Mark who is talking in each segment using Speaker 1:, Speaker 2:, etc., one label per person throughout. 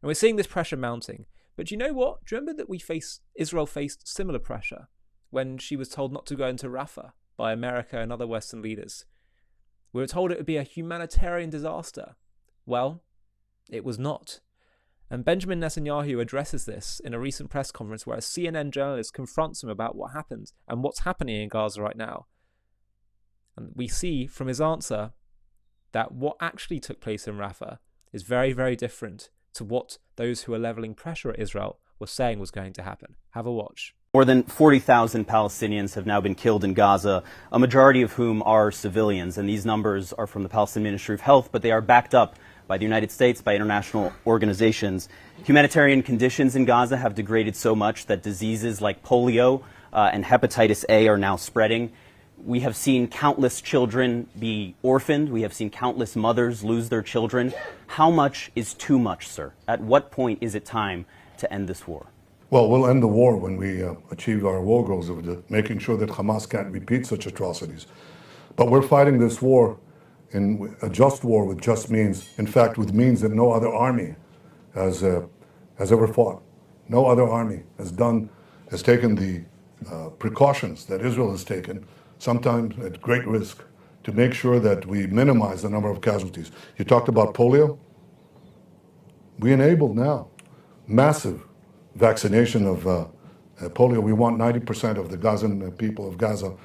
Speaker 1: And we're seeing this pressure mounting. But do you know what? Do you remember that Israel faced similar pressure when she was told not to go into Rafah by America and other Western leaders? We were told it would be a humanitarian disaster. Well, it was not. And Benjamin Netanyahu addresses this in a recent press conference where a CNN journalist confronts him about what happened and what's happening in Gaza right now. And we see from his answer that what actually took place in Rafah is very, very different to what those who are levelling pressure at Israel were saying was going to happen. Have a watch.
Speaker 2: More than 40,000 Palestinians have now been killed in Gaza, a majority of whom are civilians. And these numbers are from the Palestinian Ministry of Health, but they are backed up by the United States, by international organizations. Humanitarian conditions in Gaza have degraded so much that diseases like polio and hepatitis A are now spreading. We have seen countless children be orphaned. We have seen countless mothers lose their children. How much is too much, sir? At what point is it time to end this war?
Speaker 3: Well, we'll end the war when we achieve our war goals of making sure that Hamas can't repeat such atrocities. But we're fighting this war in a just war with just means. In fact, with means that no other army has ever fought. No other army has taken the precautions that Israel has taken, sometimes at great risk, to make sure that we minimize the number of casualties. You talked about polio. We enabled now massive vaccination of polio. We want 90% of the Gazan people of Gaza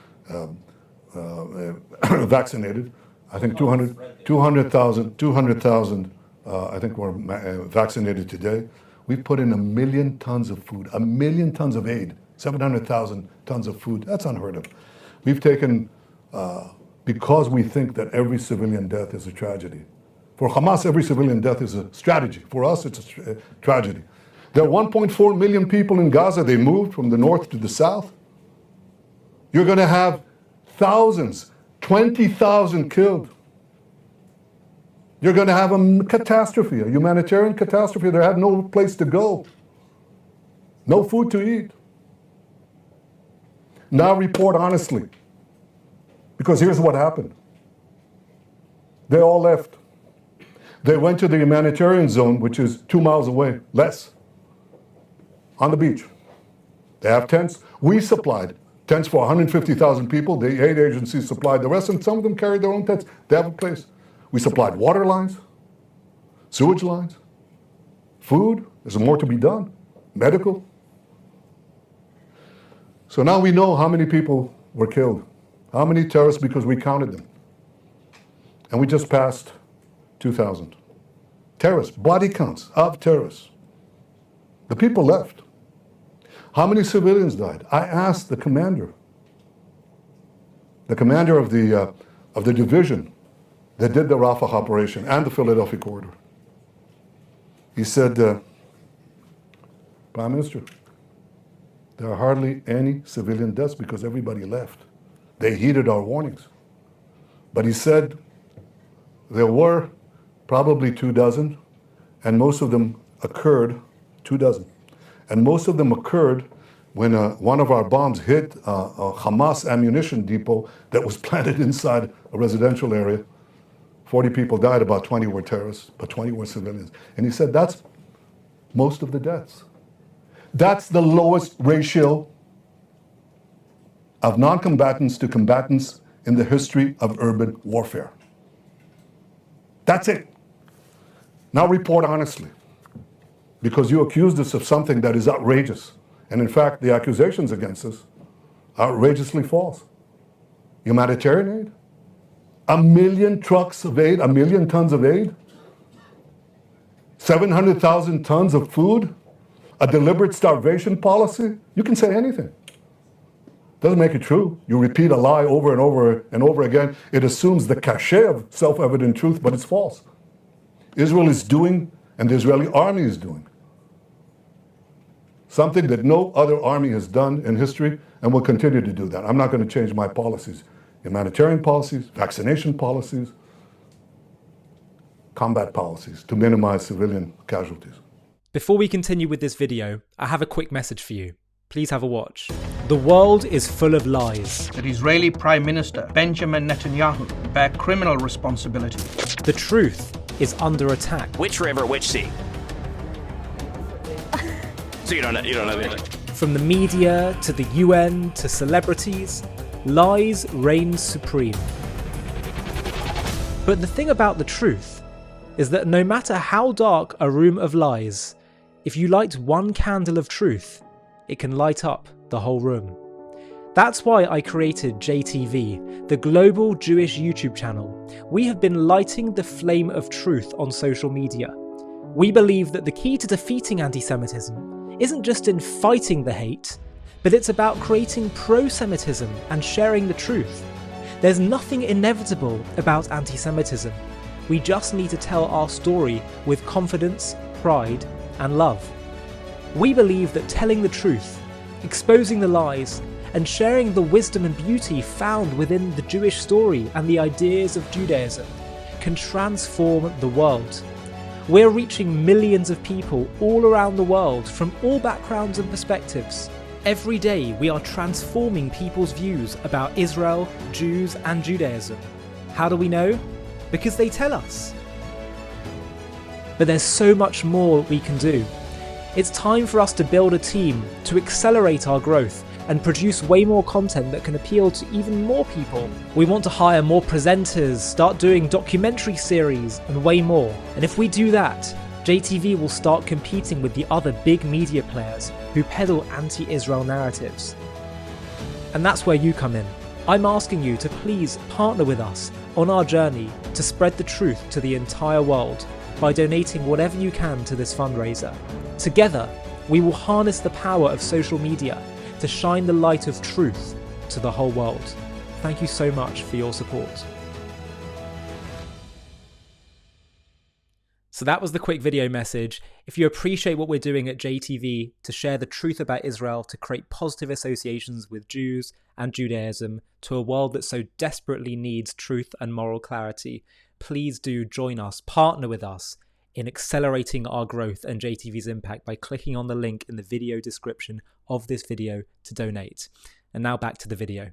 Speaker 3: vaccinated. I think 200,000 I think were vaccinated today. We've put in 1 million tons of food, 1 million tons of aid, 700,000 tons of food. That's unheard of. We've taken, because we think that every civilian death is a tragedy. For Hamas, every civilian death is a strategy. For us, it's a tragedy. There are 1.4 million people in Gaza. They moved from the north to the south. You're going to have thousands, 20,000 killed. You're going to have a catastrophe, a humanitarian catastrophe. They have no place to go, no food to eat. Now report honestly, because here's what happened. They all left. They went to the humanitarian zone, which is 2 miles away, less, on the beach. They have tents. We supplied tents for 150,000 people. The aid agencies supplied the rest, and some of them carried their own tents. They have a place. We supplied water lines, sewage lines, food. There's more to be done. Medical. So now we know how many people were killed. How many terrorists, because we counted them. And we just passed 2,000. Terrorists, body counts of terrorists. The people left. How many civilians died? I asked the commander of the division that did the Rafah operation and the Philadelphia corridor. He said, Prime Minister, there are hardly any civilian deaths because everybody left. They heeded our warnings. But he said there were probably 24, and most of them occurred, 24, and most of them occurred when one of our bombs hit a Hamas ammunition depot that was planted inside a residential area. 40 people died, about 20 were terrorists, but 20 were civilians. And he said that's most of the deaths. That's the lowest ratio of non-combatants to combatants in the history of urban warfare. That's it. Now report honestly, because you accused us of something that is outrageous. And in fact, the accusations against us are outrageously false. Humanitarian aid? 1 million trucks of aid, 1 million tons of aid? 700,000 tons of food? A deliberate starvation policy? You can say anything. Doesn't make it true. You repeat a lie over and over and over again. It assumes the cachet of self-evident truth, but it's false. Israel is doing, and the Israeli army is doing, something that no other army has done in history and will continue to do that. I'm not going to change my policies. Humanitarian policies, vaccination policies, combat policies to minimize civilian casualties.
Speaker 1: Before we continue with this video, I have a quick message for you. Please have a watch. The world is full of lies.
Speaker 4: That Israeli Prime Minister Benjamin Netanyahu bear criminal responsibility.
Speaker 1: The truth is under attack.
Speaker 5: Which river, which sea? So you don't know the answer.
Speaker 1: From the media to the UN to celebrities, lies reign supreme. But the thing about the truth is that no matter how dark a room of lies, if you light one candle of truth, it can light up the whole room. That's why I created JTV, the global Jewish YouTube channel. We have been lighting the flame of truth on social media. We believe that the key to defeating anti-Semitism isn't just in fighting the hate, but it's about creating pro-Semitism and sharing the truth. There's nothing inevitable about anti-Semitism. We just need to tell our story with confidence, pride, and love. We believe that telling the truth, exposing the lies, and sharing the wisdom and beauty found within the Jewish story and the ideas of Judaism can transform the world. We're reaching millions of people all around the world from all backgrounds and perspectives. Every day we are transforming people's views about Israel, Jews, and Judaism. How do we know? Because they tell us. But there's so much more we can do. It's time for us to build a team to accelerate our growth and produce way more content that can appeal to even more people. We want to hire more presenters, start doing documentary series, and way more. And if we do that, JTV will start competing with the other big media players who peddle anti-Israel narratives. And that's where you come in. I'm asking you to please partner with us on our journey to spread the truth to the entire world by donating whatever you can to this fundraiser. Together, we will harness the power of social media to shine the light of truth to the whole world. Thank you so much for your support. So that was the quick video message. If you appreciate what we're doing at JTV to share the truth about Israel, to create positive associations with Jews and Judaism to a world that so desperately needs truth and moral clarity, please do join us, partner with us in accelerating our growth and JTV's impact by clicking on the link in the video description of this video to donate. And now back to the video.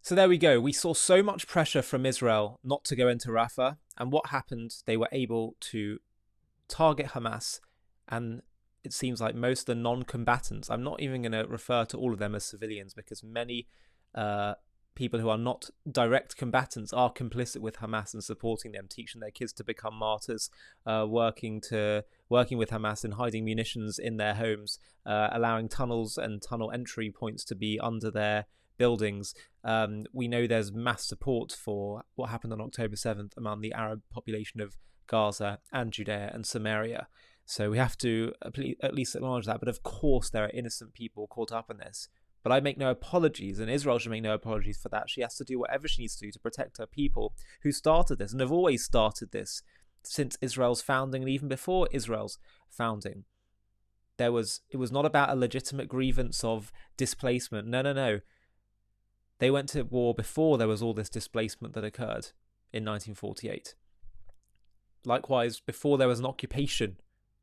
Speaker 1: So there we go. We saw so much pressure from Israel not to go into Rafah. And what happened? They were able to target Hamas. And it seems like most of the non-combatants, I'm not even going to refer to all of them as civilians because many people who are not direct combatants are complicit with Hamas and supporting them, teaching their kids to become martyrs, working with Hamas and hiding munitions in their homes, allowing tunnels and tunnel entry points to be under their buildings. We know there's mass support for what happened on October 7th among the Arab population of Gaza and Judea and Samaria. So we have to at least acknowledge that. But of course, there are innocent people caught up in this. But I make no apologies, and Israel should make no apologies for that. She has to do whatever she needs to do to protect her people who started this and have always started this since Israel's founding and even before Israel's founding. It was not about a legitimate grievance of displacement. No. They went to war before there was all this displacement that occurred in 1948. Likewise, before there was an occupation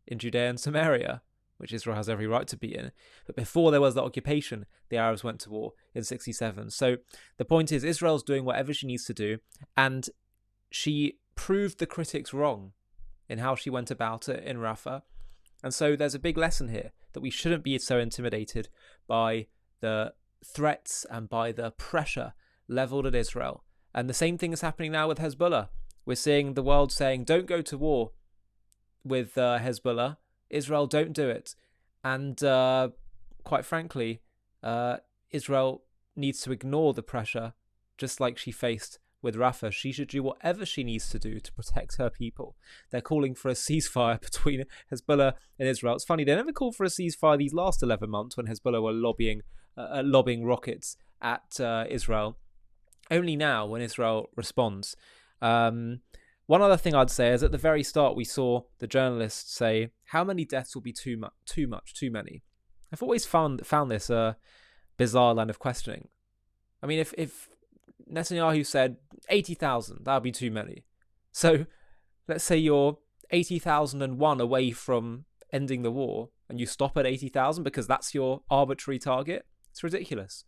Speaker 1: in Judea and Samaria, which Israel has every right to be in. But before there was the occupation, the Arabs went to war in 1967. So the point is, Israel's doing whatever she needs to do, and she proved the critics wrong in how she went about it in Rafah. And so there's a big lesson here that we shouldn't be so intimidated by the threats and by the pressure leveled at Israel. And the same thing is happening now with Hezbollah. We're seeing the world saying, don't go to war with Hezbollah. Israel, don't do it. And quite frankly, Israel needs to ignore the pressure just like she faced with Rafah. She should do whatever she needs to do to protect her people. They're calling for a ceasefire between Hezbollah and Israel. It's funny, they never called for a ceasefire these last 11 months when Hezbollah were lobbing rockets at Israel. Only now when Israel responds. One other thing I'd say is at the very start we saw the journalists say, how many deaths will be too many? I've always found this a bizarre line of questioning. I mean, if Netanyahu said 80,000, that would be too many. So let's say you're 80,001 away from ending the war and you stop at 80,000 because that's your arbitrary target. It's ridiculous.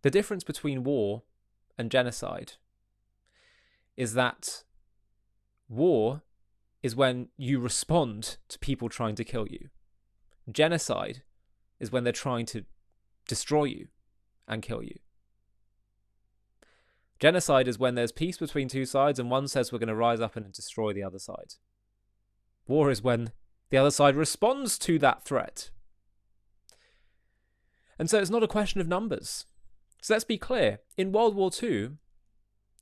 Speaker 1: The difference between war and genocide is that war is when you respond to people trying to kill you. Genocide is when they're trying to destroy you and kill you. Genocide is when there's peace between two sides and one says we're going to rise up and destroy the other side. War is when the other side responds to that threat. And so it's not a question of numbers. So let's be clear. In World War II,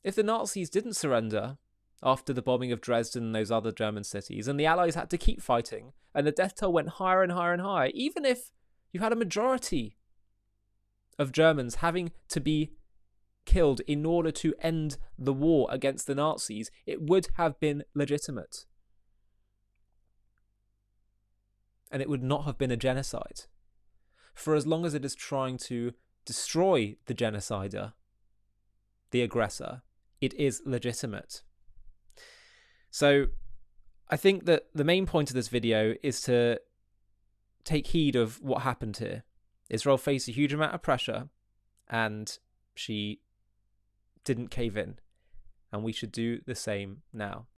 Speaker 1: if the Nazis didn't surrender after the bombing of Dresden and those other German cities, and the Allies had to keep fighting, and the death toll went higher and higher and higher, even if you had a majority of Germans having to be killed in order to end the war against the Nazis, it would have been legitimate. And it would not have been a genocide. For as long as it is trying to destroy the genocider, the aggressor, it is legitimate. So I think that the main point of this video is to take heed of what happened here. Israel faced a huge amount of pressure and she didn't cave in. And we should do the same now.